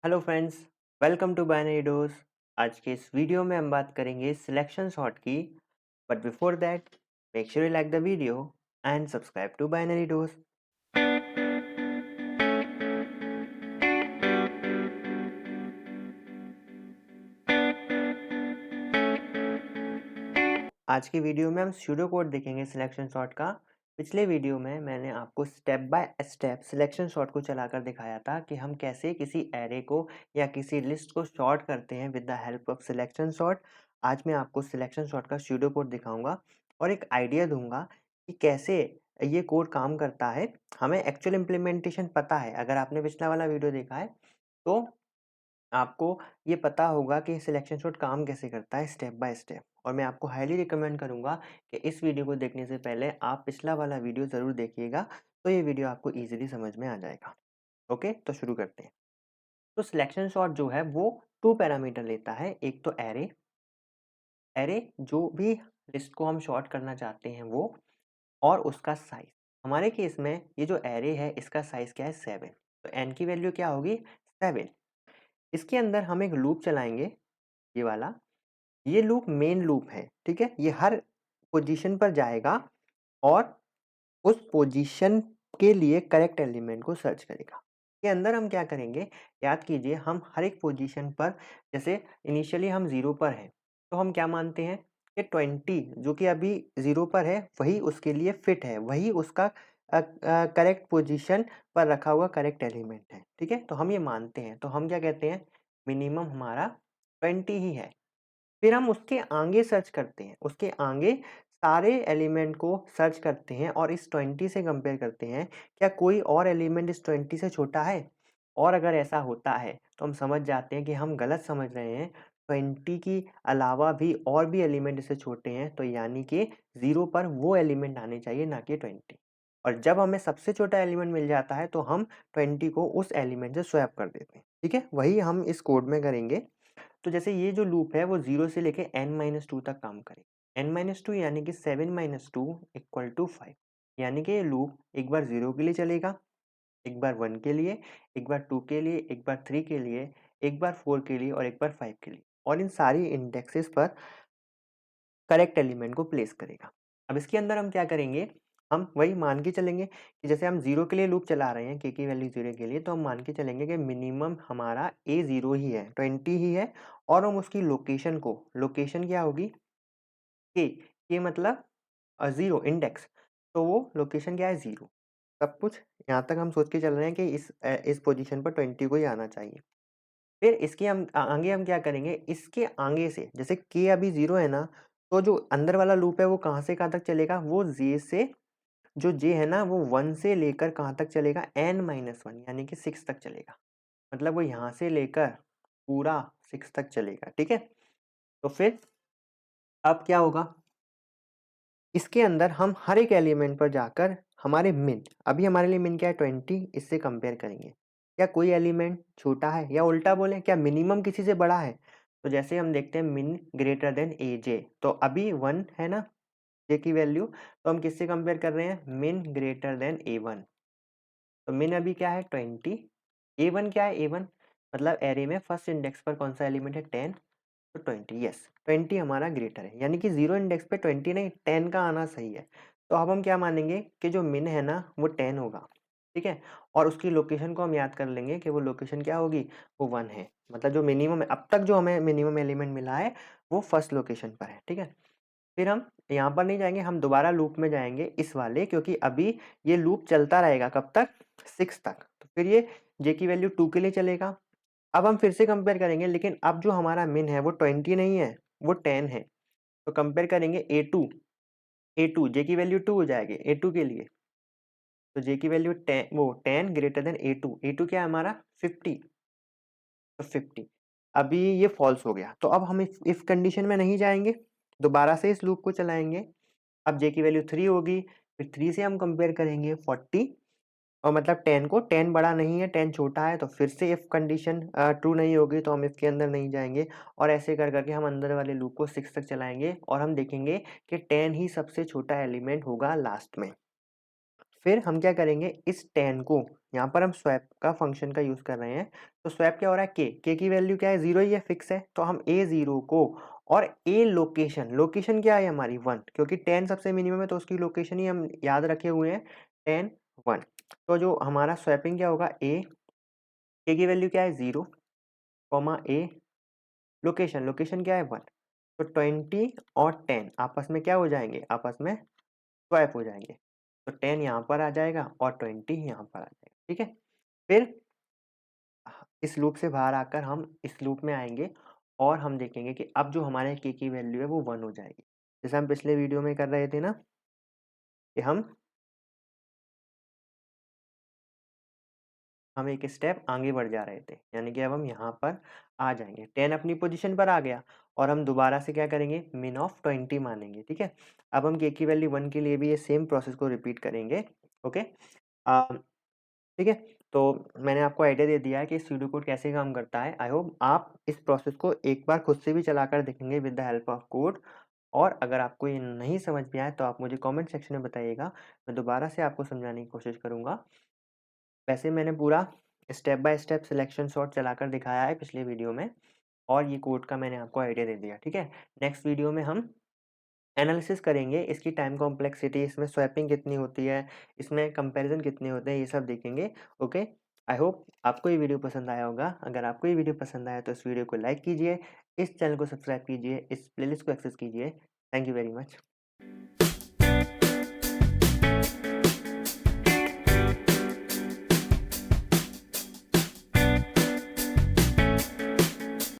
Hello friends, welcome to Binary Dose. आज के इस वीडियो में हम बात करेंगे सिलेक्शन सॉर्ट की। But before that, make sure you like the video and subscribe to Binary Dose. आज की वीडियो में हम स्यूडो कोड देखेंगे सिलेक्शन सॉर्ट का। पिछले वीडियो में मैंने आपको step by step selection sort को चलाकर दिखाया था कि हम कैसे किसी एरे को या किसी लिस्ट को सॉर्ट करते हैं with the help of selection sort. आज मैं आपको सिलेक्शन सॉर्ट का स्यूडो कोड दिखाऊंगा और एक आइडिया दूंगा कि कैसे ये कोड काम करता है। हमें एक्चुअल इम्प्लीमेंटेशन पता है, अगर आपने पिछला वाला वीडियो देखा है तो आपको ये पता होगा कि सिलेक्शन सॉर्ट काम कैसे करता है स्टेप बाय स्टेप। और मैं आपको हाईली रिकमेंड करूंगा कि इस वीडियो को देखने से पहले आप पिछला वाला वीडियो ज़रूर देखिएगा, तो ये वीडियो आपको इजीली समझ में आ जाएगा। ओके, तो शुरू करते हैं। तो सिलेक्शन सॉर्ट जो है वो टू पैरामीटर लेता है। एक तो एरे, एरे जो भी लिस्ट को हम शॉर्ट करना चाहते हैं वो, और उसका साइज। हमारे केस में ये जो एरे है इसका साइज क्या है, 7। तो एन की वैल्यू क्या होगी, 7। इसके अंदर हम एक लूप चलाएंगे, ये वाला। ये लूप मेन लूप है, ठीक है। ये हर पोजीशन पर जाएगा और उस पोजीशन के लिए करेक्ट एलिमेंट को सर्च करेगा। के अंदर हम क्या करेंगे, याद कीजिए, हम हर एक पोजीशन पर, जैसे इनिशियली हम 0 पर हैं तो हम क्या मानते हैं कि 20 जो कि अभी 0 पर है वही उसके लिए फिट है, वही उसका करेक्ट पोजीशन पर रखा हुआ करेक्ट एलिमेंट है, ठीक है। तो हम ये मानते हैं, तो हम क्या कहते हैं, मिनिमम हमारा 20 ही है। फिर हम उसके आगे सर्च करते हैं, उसके आगे सारे एलिमेंट को सर्च करते हैं और इस 20 से कंपेयर करते हैं, क्या कोई और एलिमेंट इस 20 से छोटा है। और अगर ऐसा होता है तो हम समझ जाते हैं कि हम गलत समझ रहे हैं। 20 की अलावा भी और भी एलिमेंट इससे छोटे हैं, तो यानी कि 0 पर वो एलिमेंट आने चाहिए, ना कि 20। और जब हमें सबसे छोटा एलिमेंट मिल जाता है तो हम 20 को उस एलिमेंट से स्वैप कर देते हैं, ठीक है। वही हम इस कोड में करेंगे। तो जैसे ये जो लूप है वो 0 से लेके n-2 तक काम करेगा। n-2 यानी कि 7-2 इक्वल टू 5। यानी कि ये लूप एक बार 0 के लिए चलेगा, एक बार 1 के लिए, एक बार 2 के लिए, एक बार 3 के लिए, एक बार 4 के लिए और एक बार 5 के लिए, और इन सारी इंडेक्सेस पर करेक्ट एलिमेंट को प्लेस करेगा। अब इसके अंदर हम क्या करेंगे, हम वही मान के चलेंगे कि जैसे हम 0 के लिए लूप चला रहे हैं, की वैल्यू 0 के लिए, तो हम मान के चलेंगे कि मिनिमम हमारा ए 0 ही है, 20 ही है। और हम उसकी लोकेशन को, लोकेशन क्या होगी, के मतलब 0 इंडेक्स, तो वो लोकेशन क्या है, 0। सब कुछ यहाँ तक हम सोच के चल रहे हैं कि इस पोजीशन पर 20 को ही आना चाहिए। फिर इसके हम आगे हम क्या करेंगे, इसके आगे से, जैसे के अभी 0 है ना, तो जो अंदर वाला लूप है वो कहाँ से कहाँ तक चलेगा, वो जे से, जो जे है ना वो 1 से लेकर कहाँ तक चलेगा, n-1 यानी कि 6 तक चलेगा। मतलब वो यहाँ से लेकर पूरा 6 तक चलेगा, ठीक है। तो फिर अब क्या होगा, इसके अंदर हम हर एक एलिमेंट पर जाकर हमारे मिन, अभी हमारे लिए मिन क्या है, 20, इससे कंपेयर करेंगे। क्या कोई एलिमेंट छोटा है, या उल्टा बोले क्या मिनिमम किसी से बड़ा है। तो जैसे हम देखते हैं मिन ग्रेटर देन ए जे, तो अभी 1 है ना जे की वैल्यू, तो हम किससे कंपेयर कर रहे हैं, मिन ग्रेटर देन A1। तो मिन अभी क्या है, 20। A1 क्या है, A1 मतलब एरे में फर्स्ट इंडेक्स पर कौन सा एलिमेंट है, 10। तो 20, यस, 20 हमारा ग्रेटर है, यानी कि 0 इंडेक्स पे 20 नहीं, 10 का आना सही है। तो अब हम क्या मानेंगे कि जो मिन है ना वो 10 होगा, ठीक है। और उसकी लोकेशन को हम याद कर लेंगे कि वो लोकेशन क्या होगी, वो 1 है। मतलब जो मिनिमम है, अब तक जो हमें मिनिमम एलिमेंट मिला है वो फर्स्ट लोकेशन पर है, ठीक है। फिर हम यहाँ पर नहीं जाएंगे, हम दोबारा लूप में जाएंगे इस वाले, क्योंकि अभी ये लूप चलता रहेगा कब तक, 6 तक। तो फिर ये जे की वैल्यू 2 के लिए चलेगा। अब हम फिर से कंपेयर करेंगे, लेकिन अब जो हमारा मिन है वो 20 नहीं है, वो 10 है। तो कंपेयर करेंगे ए टू जे की वैल्यू 2 हो जाएगी ए टू के लिए। तो जे की वैल्यू 10, वो 10 ग्रेटर देन ए टू क्या है हमारा, 50। तो 50 अभी ये फॉल्स हो गया, तो अब हम इफ कंडीशन में नहीं जाएंगे, दोबारा से इस लूप को चलाएंगे। अब जे की वैल्यू 3 होगी, फिर 3 से हम कंपेयर करेंगे 40, और मतलब 10 को, 10 बड़ा नहीं है 10 छोटा है, तो फिर से इफ कंडीशन ट्रू नहीं होगी तो हम इसके अंदर नहीं जाएंगे। और ऐसे कर करके हम अंदर वाले लूप को 6 तक चलाएंगे और हम देखेंगे कि 10 ही सबसे छोटा एलिमेंट होगा लास्ट में। फिर हम क्या करेंगे, इस 10 को यहाँ पर हम स्वैप का फंक्शन का यूज़ कर रहे हैं, तो स्वैप क्या हो रहा है, के की वैल्यू क्या है, 0 ही है, फिक्स है, तो हम A0 को और ए लोकेशन क्या है हमारी 1, क्योंकि 10 सबसे मिनिमम है तो उसकी लोकेशन ही हम याद रखे हुए हैं 10 1। तो जो हमारा स्वैपिंग क्या होगा, के की वैल्यू क्या है 0 कॉमा ए लोकेशन क्या है 1, तो 20 और 10 आपस में क्या हो जाएंगे, आपस में स्वैप हो जाएंगे, तो 10 यहाँ पर आ जाएगा और 20 यहाँ पर आ जाएगा, ठीक है। फिर इस लूप से बाहर आकर हम इस लूप में आएंगे और हम देखेंगे कि अब जो हमारे के की वैल्यू है वो 1 हो जाएगी, जैसे हम पिछले वीडियो में कर रहे थे ना कि हम एक स्टेप आगे बढ़ जा रहे थे, यानी कि अब हम यहाँ पर आ जाएंगे, 10 अपनी पोजीशन पर आ गया और हम दोबारा से क्या करेंगे, min ऑफ 20 मानेंगे, ठीक है। अब हम के की वैल्यू 1 के लिए भी ये सेम प्रोसेस को रिपीट करेंगे, ओके। ठीक है, तो मैंने आपको आइडिया दे दिया है कि सूडो कोड कैसे काम करता है। आई होप आप इस प्रोसेस को एक बार खुद से भी चलाकर देखेंगे with the help of code, और अगर आपको ये नहीं समझ में आए तो आप मुझे कमेंट सेक्शन में बताइएगा, मैं दोबारा से आपको समझाने की कोशिश करूँगा। वैसे मैंने पूरा step by step selection sort चलाकर दिखाया है पिछले वीडियो में, और ये कोड का मैंने आपको आइडिया दे दिया, ठीक है। नेक्स्ट वीडियो में हम एनालिसिस करेंगे, इसकी टाइम कॉम्प्लेक्सिटी, इसमें स्वैपिंग कितनी होती है, इसमें कंपैरिजन कितने होते हैं, ये सब देखेंगे, ओके। आई होप आपको ये वीडियो पसंद आया होगा। अगर आपको ये वीडियो पसंद आया तो इस वीडियो को लाइक कीजिए, इस चैनल को सब्सक्राइब कीजिए, इस प्लेलिस्ट को एक्सेस कीजिए। Thank you very much.